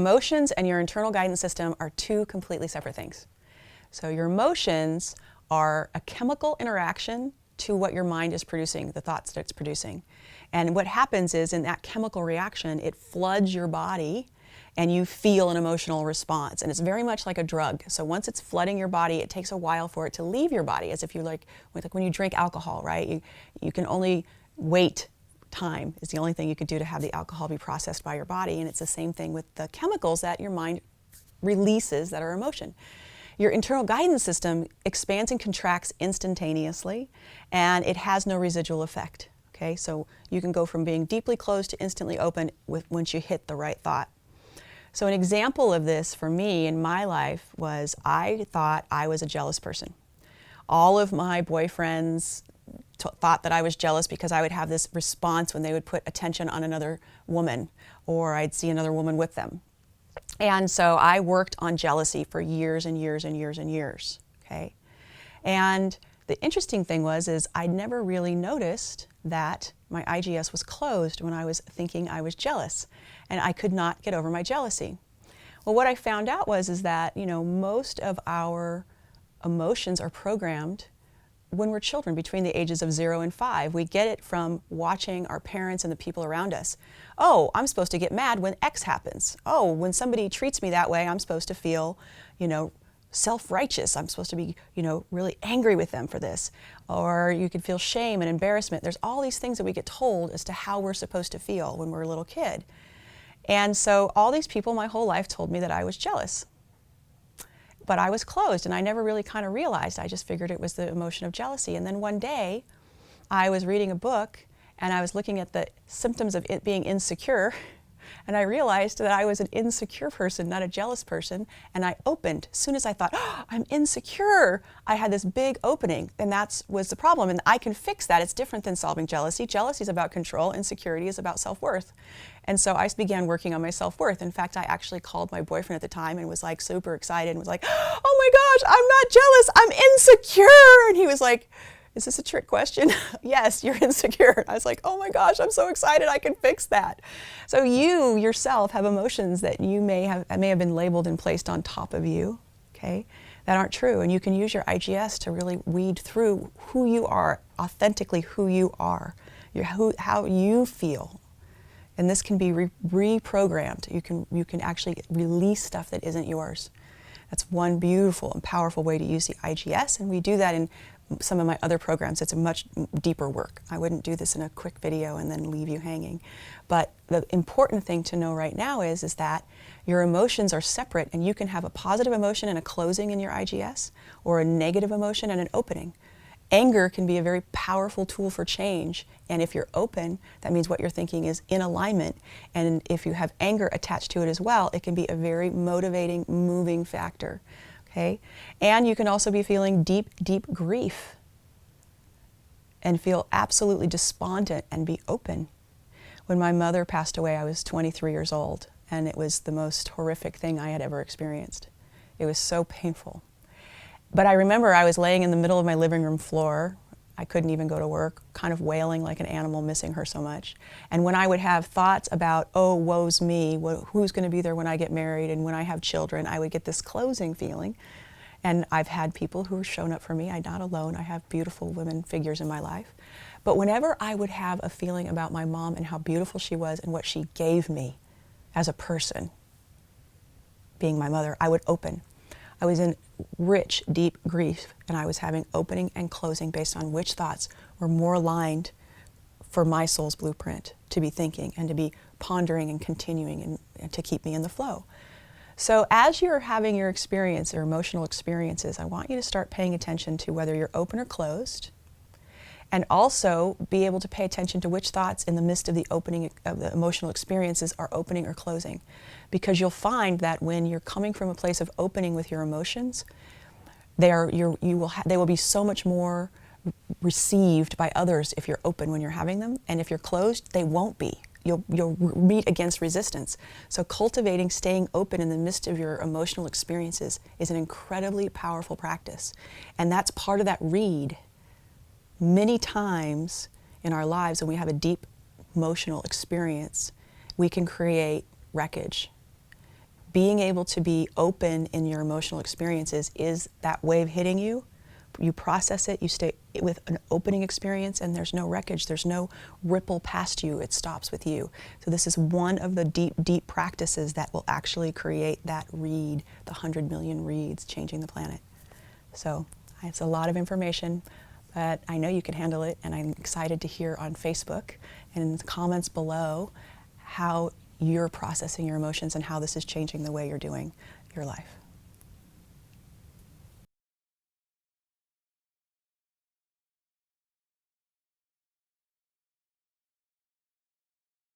emotions and your internal guidance system are two completely separate things. So your emotions are a chemical interaction to what your mind is producing, the thoughts that it's producing. And what happens is in that chemical reaction, it floods your body and you feel an emotional response. And it's very much like a drug. So once it's flooding your body, it takes a while for it to leave your body, as if you like when you drink alcohol, right? You can only wait. Time is the only thing you could do to have the alcohol be processed by your body. And it's the same thing with the chemicals that your mind releases that are emotion. Your internal guidance system expands and contracts instantaneously, and it has no residual effect. Okay, so you can go from being deeply closed to instantly open once you hit the right thought. So an example of this for me in my life was I thought I was a jealous person. All of my boyfriends thought that I was jealous because I would have this response when they would put attention on another woman, or I'd see another woman with them. And so I worked on jealousy for years and years and years and years, okay? And the interesting thing is I never really noticed that my IGS was closed when I was thinking I was jealous, and I could not get over my jealousy. Well, what I found out is that, most of our emotions are programmed when we're children, between the ages of 0 and 5. We get it from watching our parents and the people around us. Oh, I'm supposed to get mad when X happens. Oh, when somebody treats me that way, I'm supposed to feel, self-righteous. I'm supposed to be, really angry with them for this. Or you could feel shame and embarrassment. There's all these things that we get told as to how we're supposed to feel when we're a little kid. And so all these people my whole life told me that I was jealous. But I was closed, and I never really kind of realized. I just figured it was the emotion of jealousy. And then one day, I was reading a book, and I was looking at the symptoms of it being insecure, and I realized that I was an insecure person, not a jealous person, and I opened. As soon as I thought, oh, I'm insecure, I had this big opening, and that was the problem. And I can fix that. It's different than solving jealousy. Jealousy is about control. Insecurity is about self-worth. And so I began working on my self-worth. In fact, I actually called my boyfriend at the time and was like super excited and was like, oh my gosh, I'm not jealous, I'm insecure. And he was like, is this a trick question? Yes, you're insecure. I was like, oh my gosh, I'm so excited, I can fix that. So you yourself have emotions that you may have been labeled and placed on top of you, okay, that aren't true. And you can use your IGS to really weed through who you are, authentically who you are, how you feel. And this can be reprogrammed. You can actually release stuff that isn't yours. That's one beautiful and powerful way to use the IGS, and we do that in some of my other programs. It's a much deeper work. I wouldn't do this in a quick video and then leave you hanging. But the important thing to know right now is that your emotions are separate, and you can have a positive emotion and a closing in your IGS, or a negative emotion and an opening. Anger can be a very powerful tool for change, and if you're open, that means what you're thinking is in alignment, and if you have anger attached to it as well, it can be a very motivating, moving factor, okay? And you can also be feeling deep, deep grief and feel absolutely despondent and be open. When my mother passed away, I was 23 years old, and it was the most horrific thing I had ever experienced. It was so painful. But I remember I was laying in the middle of my living room floor. I couldn't even go to work, kind of wailing like an animal, missing her so much. And when I would have thoughts about, oh, woe's me, who's going to be there when I get married and when I have children, I would get this closing feeling. And I've had people who have shown up for me. I'm not alone. I have beautiful women figures in my life. But whenever I would have a feeling about my mom and how beautiful she was and what she gave me as a person, being my mother, I would open. I was in rich, deep grief, and I was having opening and closing based on which thoughts were more aligned for my soul's blueprint to be thinking and to be pondering and continuing and to keep me in the flow. So as you're having your experience or emotional experiences, I want you to start paying attention to whether you're open or closed, and also be able to pay attention to which thoughts in the midst of the opening of the emotional experiences are opening or closing. Because you'll find that when you're coming from a place of opening with your emotions, they will be so much more received by others if you're open when you're having them, and if you're closed, they won't be. You'll meet against resistance. So cultivating staying open in the midst of your emotional experiences is an incredibly powerful practice. And that's part of that read. Many times in our lives when we have a deep emotional experience, we can create wreckage. being able to be open in your emotional experiences is that wave hitting you. You process it, you stay with an opening experience, and there's no wreckage, there's no ripple past you, it stops with you. So this is one of the deep, deep practices that will actually create that read, the 100 million reads changing the planet. So it's a lot of information, but I know you can handle it, and I'm excited to hear on Facebook and in the comments below how you're processing your emotions and how this is changing the way you're doing your life.